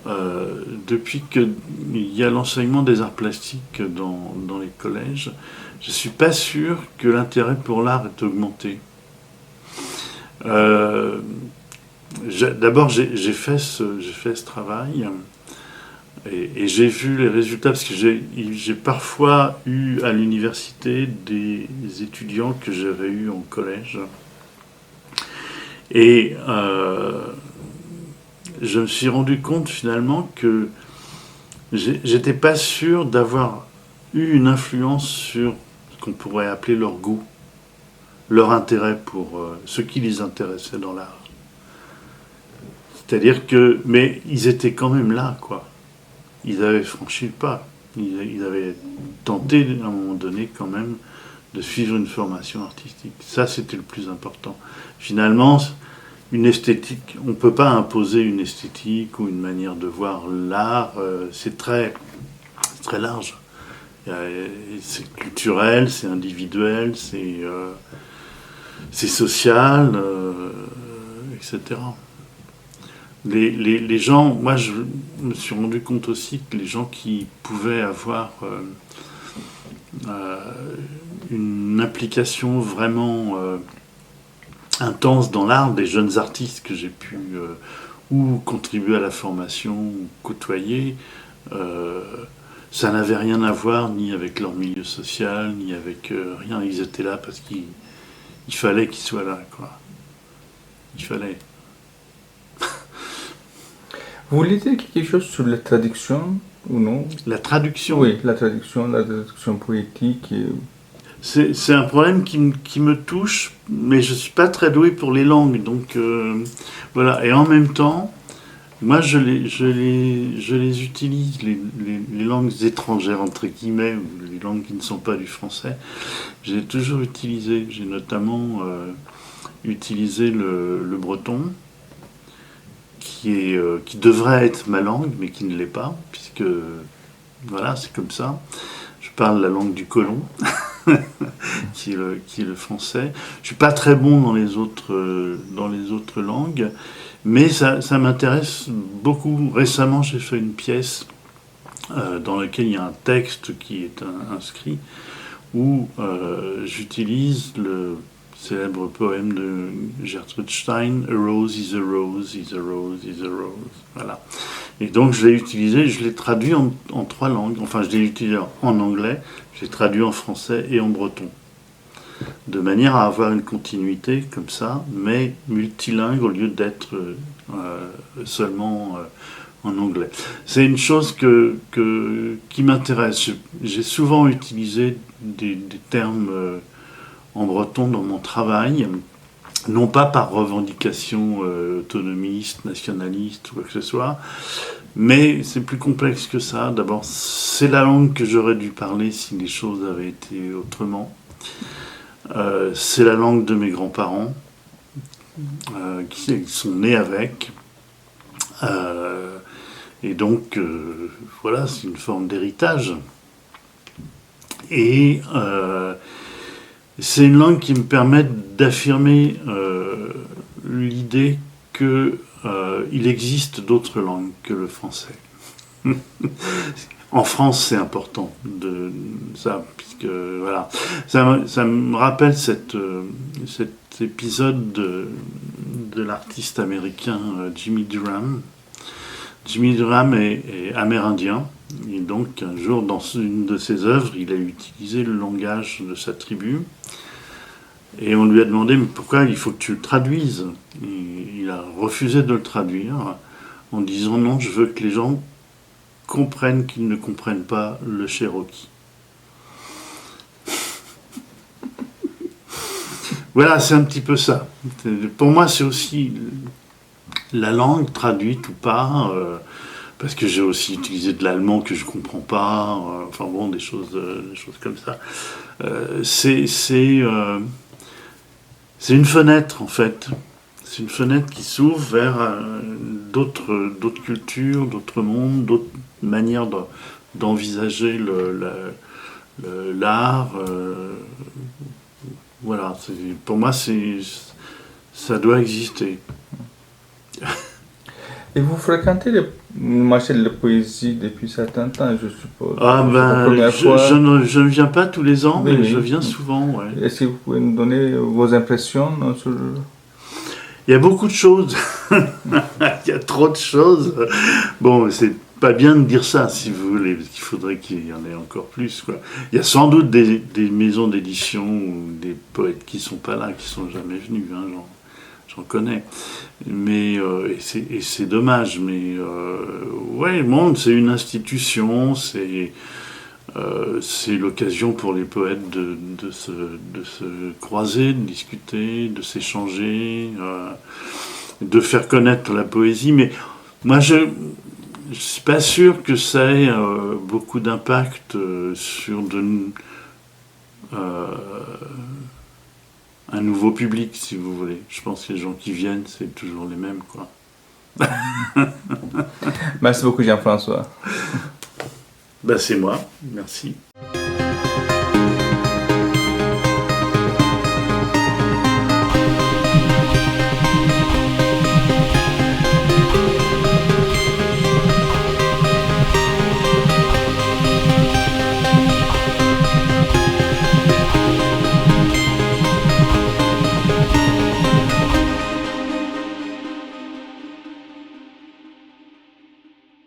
depuis qu'il y a l'enseignement des arts plastiques dans les collèges, je ne suis pas sûr que l'intérêt pour l'art ait augmenté. D'abord, j'ai fait ce travail et j'ai vu les résultats parce que j'ai parfois eu à l'université des étudiants que j'avais eus en collège. Et je me suis rendu compte finalement que j'étais pas sûr d'avoir eu une influence sur ce qu'on pourrait appeler leur goût, leur intérêt pour ce qui les intéressait dans l'art. C'est-à-dire que, mais ils étaient quand même là, quoi. Ils avaient franchi le pas. Ils avaient tenté à un moment donné quand même de suivre une formation artistique. Ça, c'était le plus important. Finalement, une esthétique, on ne peut pas imposer une esthétique ou une manière de voir l'art, c'est très large. C'est culturel, c'est individuel, c'est social, etc. Les gens, moi je me suis rendu compte aussi que les gens qui pouvaient avoir une implication vraiment intense dans l'art, des jeunes artistes que j'ai pu ou contribuer à la formation ou côtoyer, ça n'avait rien à voir ni avec leur milieu social, ni avec rien. Ils étaient là parce qu'il fallait qu'ils soient là, quoi. Il fallait. Vous voulez dire quelque chose sur la traduction ou non? La traduction. Oui, la traduction poétique. C'est un problème qui me touche, mais je ne suis pas très doué pour les langues. Donc voilà. Et en même temps, moi je les utilise, les langues étrangères, entre guillemets, ou les langues qui ne sont pas du français. J'ai toujours utilisé. J'ai notamment utilisé le breton, qui devrait être ma langue, mais qui ne l'est pas, puisque voilà, c'est comme ça. Je parle la langue du colon, qui est le français. Je suis pas très bon dans les autres langues, mais ça m'intéresse beaucoup. Récemment, j'ai fait une pièce dans laquelle il y a un texte qui est inscrit, où j'utilise le célèbre poème de Gertrude Stein, A rose is a rose, is a rose, is a rose. Voilà. Et donc je l'ai utilisé, je l'ai traduit en 3 langues. Enfin, je l'ai utilisé en anglais, je l'ai traduit en français et en breton. De manière à avoir une continuité comme ça, mais multilingue au lieu d'être seulement en anglais. C'est une chose qui m'intéresse. J'ai souvent utilisé des termes en breton dans mon travail, non pas par revendication autonomiste, nationaliste ou quoi que ce soit, mais c'est plus complexe que ça. D'abord, c'est la langue que j'aurais dû parler si les choses avaient été autrement. C'est la langue de mes grands-parents, qui sont nés avec. Et donc, voilà, c'est une forme d'héritage. Et c'est une langue qui me permet d'affirmer l'idée qu'il existe d'autres langues que le français. En France, c'est important de ça, puisque voilà, ça me rappelle cet épisode de l'artiste américain Jimmy Durham. Jimmy Durham est amérindien, et donc un jour dans une de ses œuvres, il a utilisé le langage de sa tribu. Et on lui a demandé mais pourquoi il faut que tu le traduises. Et il a refusé de le traduire en disant non, je veux que les gens comprennent qu'ils ne comprennent pas le cherokee. Voilà, c'est un petit peu ça. Pour moi, c'est aussi la langue traduite ou pas, parce que j'ai aussi utilisé de l'allemand que je comprends pas, enfin bon, des choses comme ça. C'est une fenêtre en fait. C'est une fenêtre qui s'ouvre vers d'autres cultures, d'autres mondes, d'autres manières d'envisager l'art. Voilà, pour moi, ça doit exister. Et vous fréquentez le marché de la poésie depuis certains temps, je suppose. Ah C'est la ben, première fois. je ne viens pas tous les ans, Oui, mais oui. je viens souvent, ouais. Est-ce que vous pouvez nous donner vos impressions sur... Il y a beaucoup de choses. Il y a trop de choses. Bon, c'est pas bien de dire ça, si vous voulez, parce qu'il faudrait qu'il y en ait encore plus, quoi. Il y a sans doute des maisons d'édition ou des poètes qui sont pas là, qui sont jamais venus, hein, j'en connais. Mais, et c'est dommage, mais ouais, le monde, c'est une institution, c'est l'occasion pour les poètes de se croiser, de discuter, de s'échanger, de faire connaître la poésie. Mais moi, je ne suis pas sûr que ça ait beaucoup d'impact sur euh, un nouveau public, si vous voulez. Je pense que les gens qui viennent, c'est toujours les mêmes, quoi. Merci beaucoup Jean-François. Ben, c'est moi, merci.